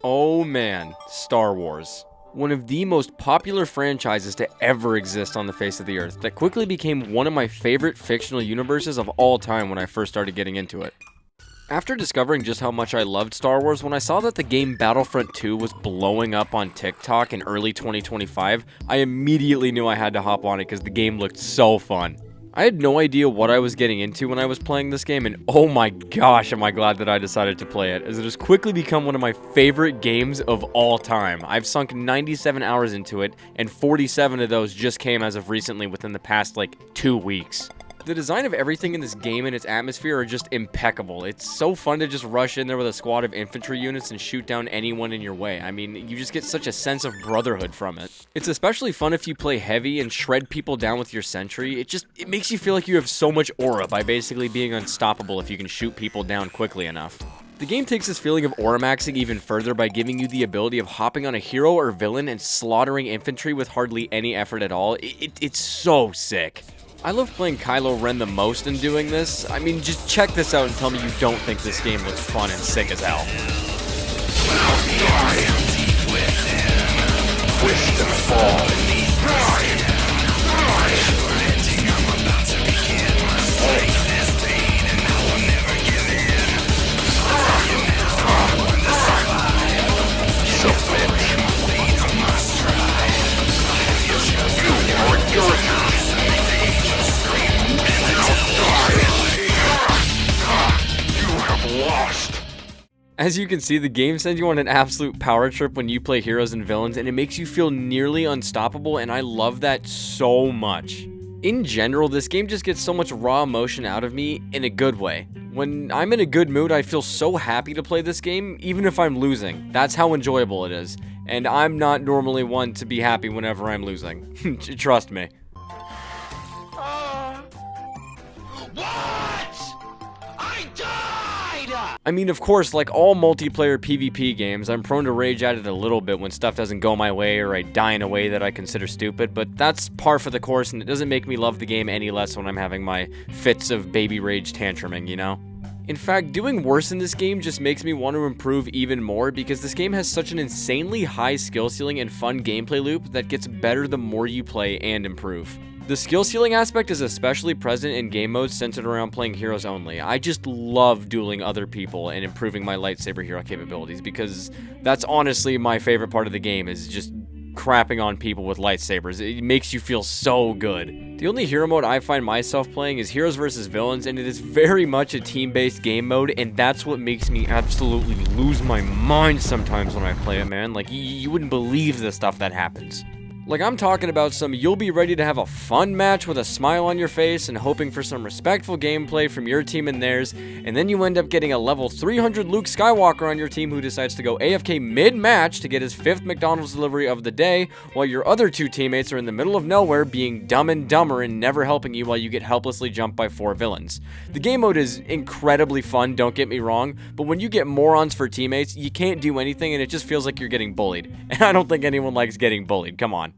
Oh man, Star Wars. One of the most popular franchises to ever exist on the face of the earth that quickly became one of my favorite fictional universes of all time when I first started getting into it. After discovering just how much I loved Star Wars, when I saw that the game Battlefront 2 was blowing up on TikTok in early 2025, I immediately knew I had to hop on it because the game looked so fun. I had no idea what I was getting into when I was playing this game, and oh my gosh, am I glad that I decided to play it, as it has quickly become one of my favorite games of all time. I've sunk 97 hours into it, and 47 of those just came as of recently within the past, 2 weeks. The design of everything in this game and its atmosphere are just impeccable. It's so fun to just rush in there with a squad of infantry units and shoot down anyone in your way. I mean, you just get such a sense of brotherhood from it. It's especially fun if you play heavy and shred people down with your sentry. It makes you feel like you have so much aura by basically being unstoppable if you can shoot people down quickly enough. The game takes this feeling of aura maxing even further by giving you the ability of hopping on a hero or villain and slaughtering infantry with hardly any effort at all. It's so sick. I love playing Kylo Ren the most in doing this. I mean, just check this out and tell me you don't think this game looks fun and sick as hell. As you can see, the game sends you on an absolute power trip when you play heroes and villains, and it makes you feel nearly unstoppable, and I love that so much. In general, this game just gets so much raw emotion out of me in a good way. When I'm in a good mood, I feel so happy to play this game, even if I'm losing. That's how enjoyable it is, and I'm not normally one to be happy whenever I'm losing. Trust me. I mean, of course, like all multiplayer PvP games, I'm prone to rage at it a little bit when stuff doesn't go my way or I die in a way that I consider stupid, but that's par for the course, and it doesn't make me love the game any less when I'm having my fits of baby rage tantruming, you know? In fact, doing worse in this game just makes me want to improve even more because this game has such an insanely high skill ceiling and fun gameplay loop that gets better the more you play and improve. The skill ceiling aspect is especially present in game modes centered around playing heroes only. I just love dueling other people and improving my lightsaber hero capabilities because that's honestly my favorite part of the game, is just crapping on people with lightsabers. It makes you feel so good. The only hero mode I find myself playing is heroes versus villains, and it is very much a team-based game mode, and that's what makes me absolutely lose my mind sometimes when I play it, man. Like, you wouldn't believe the stuff that happens. Like, I'm talking about some you'll be ready to have a fun match with a smile on your face and hoping for some respectful gameplay from your team and theirs, and then you end up getting a level 300 Luke Skywalker on your team who decides to go AFK mid-match to get his 5th McDonald's delivery of the day, while your other 2 teammates are in the middle of nowhere being dumb and dumber and never helping you while you get helplessly jumped by 4 villains. The game mode is incredibly fun, don't get me wrong, but when you get morons for teammates, you can't do anything and it just feels like you're getting bullied. And I don't think anyone likes getting bullied, come on.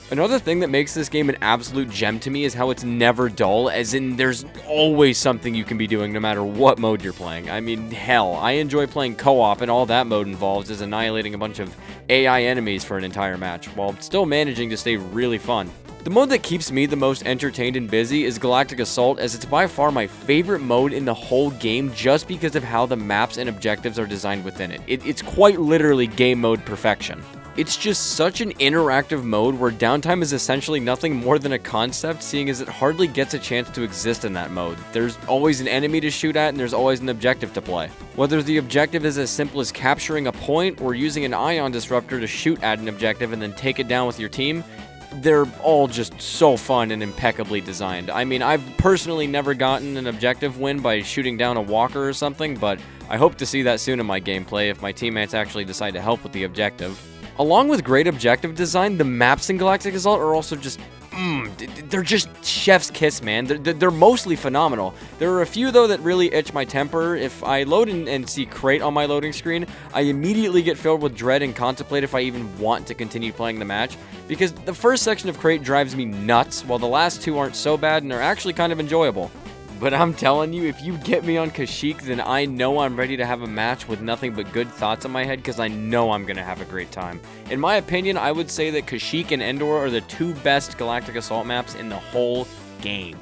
Another thing that makes this game an absolute gem to me is how it's never dull, as in there's always something you can be doing no matter what mode you're playing. I mean, hell, I enjoy playing co-op, and all that mode involves is annihilating a bunch of AI enemies for an entire match, while still managing to stay really fun. The mode that keeps me the most entertained and busy is Galactic Assault, as it's by far my favorite mode in the whole game just because of how the maps and objectives are designed within it. It's quite literally game mode perfection. It's just such an interactive mode where downtime is essentially nothing more than a concept, seeing as it hardly gets a chance to exist in that mode. There's always an enemy to shoot at and there's always an objective to play. Whether the objective is as simple as capturing a point or using an ion disruptor to shoot at an objective and then take it down with your team, they're all just so fun and impeccably designed. I mean, I've personally never gotten an objective win by shooting down a walker or something, but I hope to see that soon in my gameplay if my teammates actually decide to help with the objective. Along with great objective design, the maps in Galactic Assault are also just, they're just chef's kiss, man. They're mostly phenomenal. There are a few, though, that really itch my temper. If I load and see Crate on my loading screen, I immediately get filled with dread and contemplate if I even want to continue playing the match, because the first section of Crate drives me nuts, while the last 2 aren't so bad and are actually kind of enjoyable. but I'm telling you, if you get me on Kashyyyk, then I know I'm ready to have a match with nothing but good thoughts in my head, because I know I'm going to have a great time. In my opinion, I would say that Kashyyyk and Endor are the two best Galactic Assault maps in the whole game.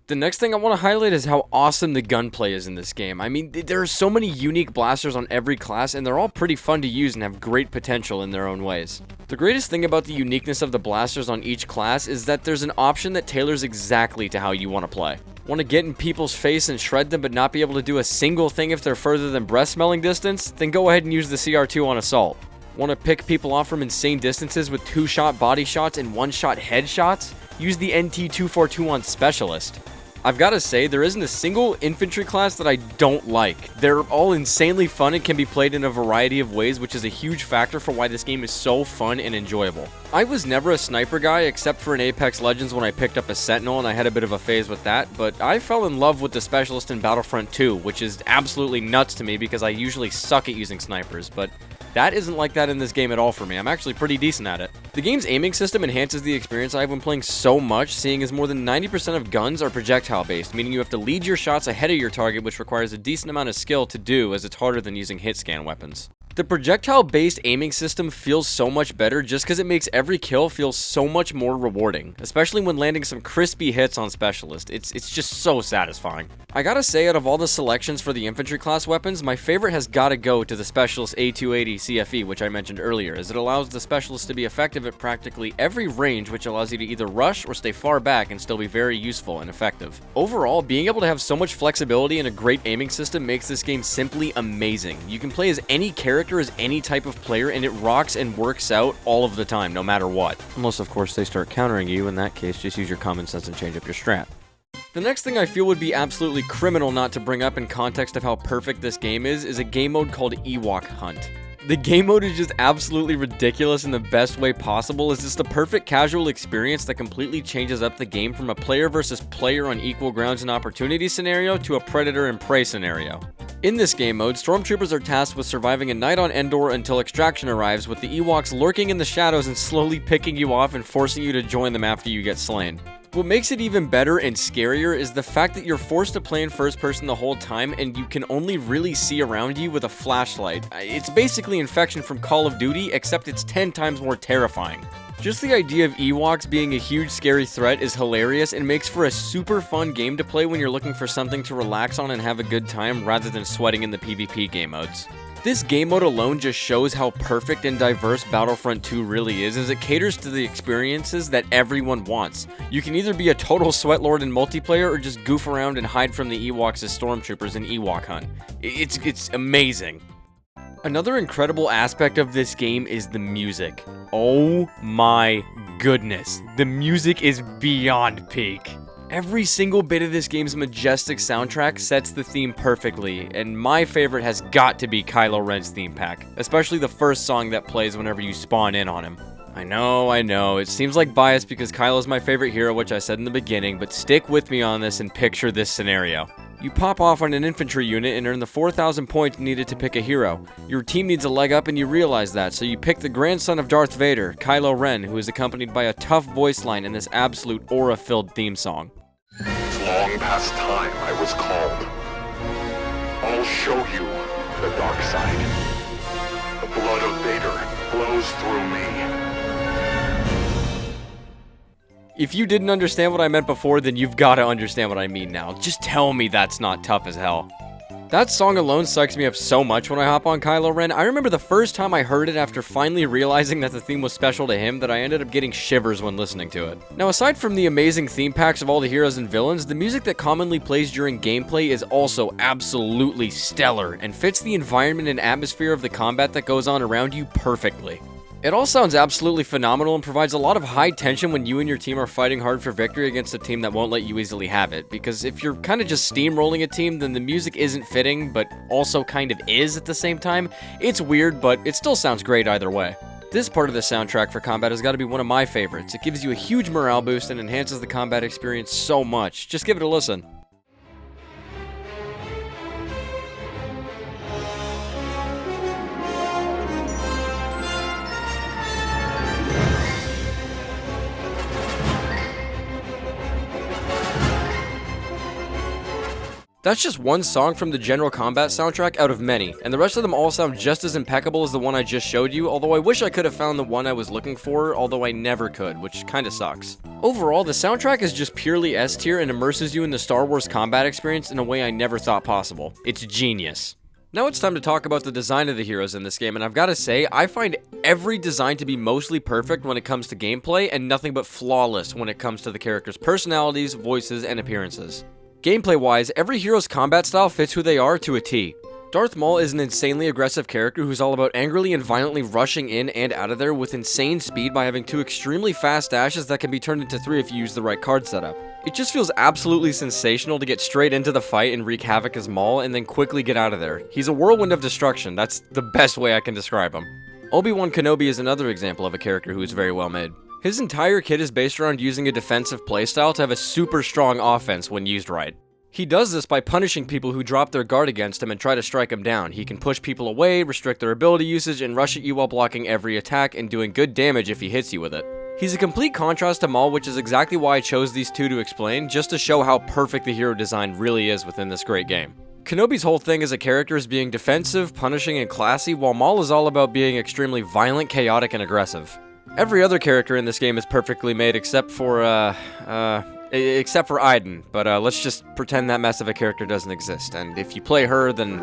The next thing I want to highlight is how awesome the gunplay is in this game. I mean, there are so many unique blasters on every class, and they're all pretty fun to use and have great potential in their own ways. The greatest thing about the uniqueness of the blasters on each class is that there's an option that tailors exactly to how you want to play. Want to get in people's face and shred them but not be able to do a single thing if they're further than breath smelling distance? Then go ahead and use the CR2 on Assault. Want to pick people off from insane distances with 2-shot body shots and 1-shot headshots? Use the NT242 on Specialist. I've got to say, there isn't a single infantry class that I don't like. They're all insanely fun and can be played in a variety of ways, which is a huge factor for why this game is so fun and enjoyable. I was never a sniper guy except for in Apex Legends when I picked up a Sentinel and I had a bit of a phase with that, but I fell in love with the Specialist in Battlefront 2, which is absolutely nuts to me because I usually suck at using snipers, but that isn't like that in this game at all for me. I'm actually pretty decent at it. The game's aiming system enhances the experience I have when playing so much, seeing as more than 90% of guns are projectile-based, meaning you have to lead your shots ahead of your target, which requires a decent amount of skill to do, as it's harder than using hit-scan weapons. The projectile-based aiming system feels so much better just because it makes every kill feel so much more rewarding, especially when landing some crispy hits on Specialist. It's just so satisfying. I gotta say, out of all the selections for the infantry class weapons, my favorite has gotta go to the Specialist A280 CFE, which I mentioned earlier, as it allows the Specialist to be effective at practically every range, which allows you to either rush or stay far back and still be very useful and effective. Overall, being able to have so much flexibility and a great aiming system makes this game simply amazing. You can play as any character as any type of player, and it rocks and works out all of the time, no matter what. Unless, of course, they start countering you. In that case, just use your common sense and change up your strat. The next thing I feel would be absolutely criminal not to bring up in context of how perfect this game is a game mode called Ewok Hunt. The game mode is just absolutely ridiculous in the best way possible, as it's the perfect casual experience that completely changes up the game from a player versus player on equal grounds and opportunity scenario to a predator and prey scenario. In this game mode, stormtroopers are tasked with surviving a night on Endor until extraction arrives, with the Ewoks lurking in the shadows and slowly picking you off and forcing you to join them after you get slain. What makes it even better and scarier is the fact that you're forced to play in first person the whole time and you can only really see around you with a flashlight. It's basically Infection from Call of Duty, except it's 10 times more terrifying. Just the idea of Ewoks being a huge scary threat is hilarious and makes for a super fun game to play when you're looking for something to relax on and have a good time rather than sweating in the PvP game modes. This game mode alone just shows how perfect and diverse Battlefront 2 really is, as it caters to the experiences that everyone wants. You can either be a total sweatlord in multiplayer or just goof around and hide from the Ewoks as stormtroopers in Ewok Hunt. It's amazing. Another incredible aspect of this game is the music. Oh my goodness, the music is beyond peak. Every single bit of this game's majestic soundtrack sets the theme perfectly, and my favorite has got to be Kylo Ren's theme pack, especially the first song that plays whenever you spawn in on him. I know, it seems like bias because Kylo's my favorite hero, which I said in the beginning, but stick with me on this and picture this scenario. You pop off on an infantry unit and earn the 4,000 points needed to pick a hero. Your team needs a leg up and you realize that, so you pick the grandson of Darth Vader, Kylo Ren, who is accompanied by a tough voice line and this absolute aura-filled theme song. It's long past time I was called. I'll show you the dark side. The blood of Vader flows through me. If you didn't understand what I meant before, then you've got to understand what I mean now. Just tell me that's not tough as hell. That song alone psychs me up so much when I hop on Kylo Ren. I remember the first time I heard it after finally realizing that the theme was special to him that I ended up getting shivers when listening to it. Now, aside from the amazing theme packs of all the heroes and villains, the music that commonly plays during gameplay is also absolutely stellar and fits the environment and atmosphere of the combat that goes on around you perfectly. It all sounds absolutely phenomenal and provides a lot of high tension when you and your team are fighting hard for victory against a team that won't let you easily have it, because if you're kind of just steamrolling a team, then the music isn't fitting, but also kind of is at the same time. It's weird, but it still sounds great either way. This part of the soundtrack for combat has got to be one of my favorites. It gives you a huge morale boost and enhances the combat experience so much. Just give it a listen. That's just one song from the General Combat soundtrack out of many, and the rest of them all sound just as impeccable as the one I just showed you, although I wish I could have found the one I was looking for, although I never could, which kinda sucks. Overall, the soundtrack is just purely S tier and immerses you in the Star Wars combat experience in a way I never thought possible. It's genius. Now it's time to talk about the design of the heroes in this game, and I've gotta say, I find every design to be mostly perfect when it comes to gameplay, and nothing but flawless when it comes to the characters' personalities, voices, and appearances. Gameplay-wise, every hero's combat style fits who they are to a T. Darth Maul is an insanely aggressive character who's all about angrily and violently rushing in and out of there with insane speed by having 2 extremely fast dashes that can be turned into 3 if you use the right card setup. It just feels absolutely sensational to get straight into the fight and wreak havoc as Maul and then quickly get out of there. He's a whirlwind of destruction, that's the best way I can describe him. Obi-Wan Kenobi is another example of a character who is very well made. His entire kit is based around using a defensive playstyle to have a super strong offense when used right. He does this by punishing people who drop their guard against him and try to strike him down. He can push people away, restrict their ability usage, and rush at you while blocking every attack and doing good damage if he hits you with it. He's a complete contrast to Maul, which is exactly why I chose these two to explain, just to show how perfect the hero design really is within this great game. Kenobi's whole thing as a character is being defensive, punishing, and classy, while Maul is all about being extremely violent, chaotic, and aggressive. Every other character in this game is perfectly made except for Iden, but let's just pretend that mess of a character doesn't exist, and if you play her, then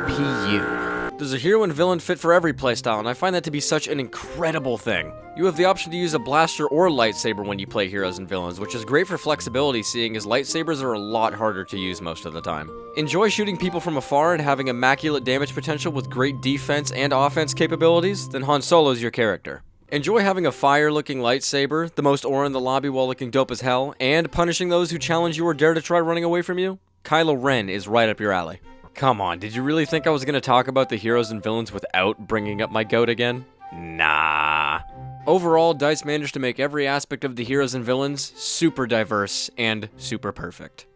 PU. There's a hero and villain fit for every playstyle, and I find that to be such an incredible thing. You have the option to use a blaster or lightsaber when you play heroes and villains, which is great for flexibility, seeing as lightsabers are a lot harder to use most of the time. Enjoy shooting people from afar and having immaculate damage potential with great defense and offense capabilities? Then Han Solo's your character. Enjoy having a fire-looking lightsaber, the most aura in the lobby while looking dope as hell, and punishing those who challenge you or dare to try running away from you? Kylo Ren is right up your alley. Come on, did you really think I was going to talk about the heroes and villains without bringing up my goat again? Nah. Overall, DICE managed to make every aspect of the heroes and villains super diverse and super perfect.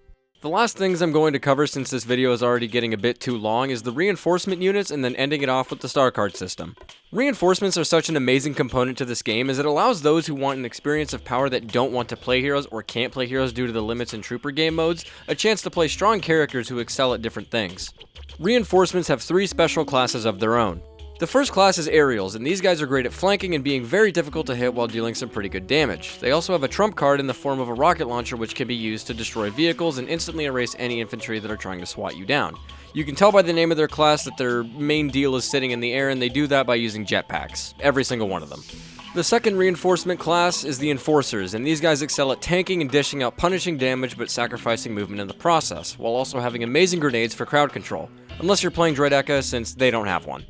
The last things I'm going to cover, since this video is already getting a bit too long, is the reinforcement units and then ending it off with the star card system. Reinforcements are such an amazing component to this game as it allows those who want an experience of power that don't want to play heroes or can't play heroes due to the limits in trooper game modes a chance to play strong characters who excel at different things. Reinforcements have 3 special classes of their own. The first class is aerials, and these guys are great at flanking and being very difficult to hit while dealing some pretty good damage. They also have a trump card in the form of a rocket launcher which can be used to destroy vehicles and instantly erase any infantry that are trying to swat you down. You can tell by the name of their class that their main deal is sitting in the air, and they do that by using jetpacks. Every single one of them. The second reinforcement class is the Enforcers, and these guys excel at tanking and dishing out punishing damage but sacrificing movement in the process, while also having amazing grenades for crowd control. Unless you're playing Droideka, since they don't have one.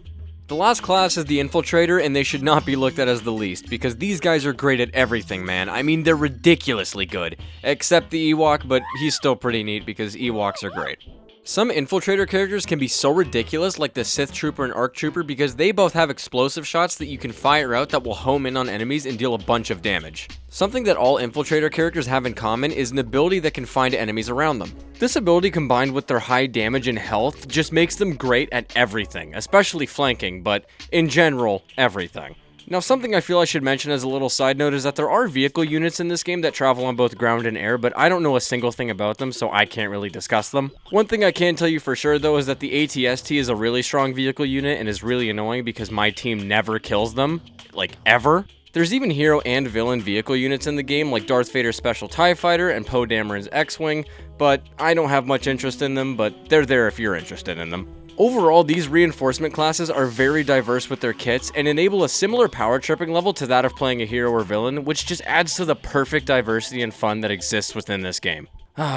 The last class is the Infiltrator, and they should not be looked at as the least, because these guys are great at everything, man. I mean, they're ridiculously good. Except the Ewok, but he's still pretty neat because Ewoks are great. Some Infiltrator characters can be so ridiculous, like the Sith Trooper and Arc Trooper, because they both have explosive shots that you can fire out that will home in on enemies and deal a bunch of damage. Something that all Infiltrator characters have in common is an ability that can find enemies around them. This ability, combined with their high damage and health, just makes them great at everything, especially flanking, but in general, everything. Now, something I feel I should mention as a little side note is that there are vehicle units in this game that travel on both ground and air, but I don't know a single thing about them, so I can't really discuss them. One thing I can tell you for sure, though, is that the ATST is a really strong vehicle unit and is really annoying because my team never kills them, like, ever. There's even hero and villain vehicle units in the game, like Darth Vader's Special TIE Fighter and Poe Dameron's X-Wing, but I don't have much interest in them, but they're there if you're interested in them. Overall, these reinforcement classes are very diverse with their kits and enable a similar power tripping level to that of playing a hero or villain, which just adds to the perfect diversity and fun that exists within this game.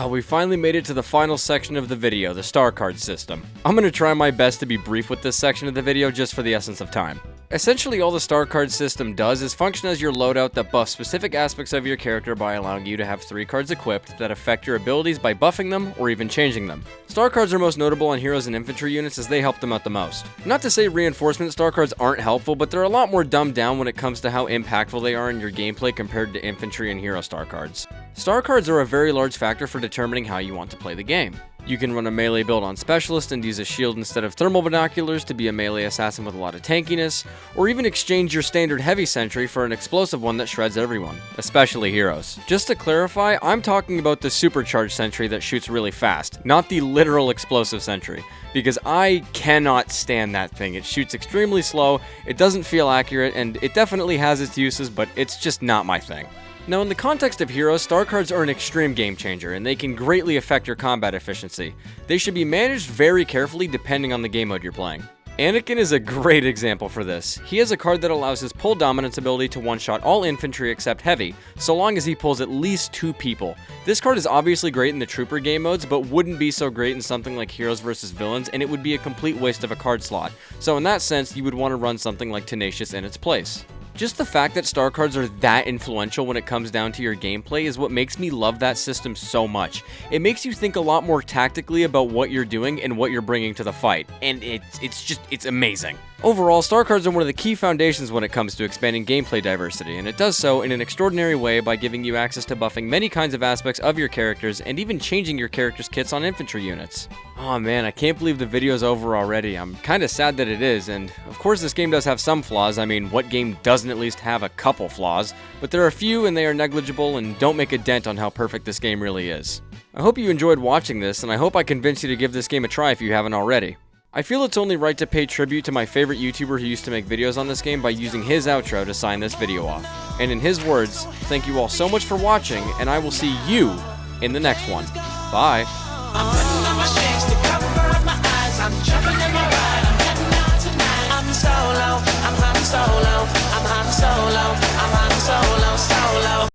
We finally made it to the final section of the video, the star card system. I'm going to try my best to be brief with this section of the video just for the essence of time. Essentially, all the star card system does is function as your loadout that buffs specific aspects of your character by allowing you to have 3 cards equipped that affect your abilities by buffing them or even changing them. Star cards are most notable on heroes and infantry units as they help them out the most. Not to say reinforcement star cards aren't helpful, but they're a lot more dumbed down when it comes to how impactful they are in your gameplay compared to infantry and hero star cards. Star cards are a very large factor for determining how you want to play the game. You can run a melee build on Specialist and use a shield instead of thermal binoculars to be a melee assassin with a lot of tankiness, or even exchange your standard heavy sentry for an explosive one that shreds everyone, especially heroes. Just to clarify, I'm talking about the supercharged sentry that shoots really fast, not the literal explosive sentry, because I cannot stand that thing. It shoots extremely slow, it doesn't feel accurate, and it definitely has its uses, but it's just not my thing. Now, in the context of heroes, star cards are an extreme game changer, and they can greatly affect your combat efficiency. They should be managed very carefully depending on the game mode you're playing. Anakin is a great example for this. He has a card that allows his pull dominance ability to one-shot all infantry except heavy, so long as he pulls at least 2 people. This card is obviously great in the trooper game modes, but wouldn't be so great in something like heroes versus villains, and it would be a complete waste of a card slot. So in that sense, you would want to run something like Tenacious in its place. Just the fact that star cards are that influential when it comes down to your gameplay is what makes me love that system so much. It makes you think a lot more tactically about what you're doing and what you're bringing to the fight, and it's amazing. Overall, star cards are one of the key foundations when it comes to expanding gameplay diversity, and it does so in an extraordinary way by giving you access to buffing many kinds of aspects of your characters and even changing your character's kits on infantry units. Oh man, I can't believe the video's over already. I'm kinda sad that it is, and of course this game does have some flaws. I mean, what game doesn't at least have a couple flaws? But there are a few and they are negligible and don't make a dent on how perfect this game really is. I hope you enjoyed watching this, and I hope I convinced you to give this game a try if you haven't already. I feel it's only right to pay tribute to my favorite YouTuber who used to make videos on this game by using his outro to sign this video off. And in his words, thank you all so much for watching, and I will see you in the next one. Bye. I'm putting on my shades to cover up my eyes. I'm jumping in my ride. I'm heading out tonight. I'm solo. I'm Han Solo. I'm Han Solo.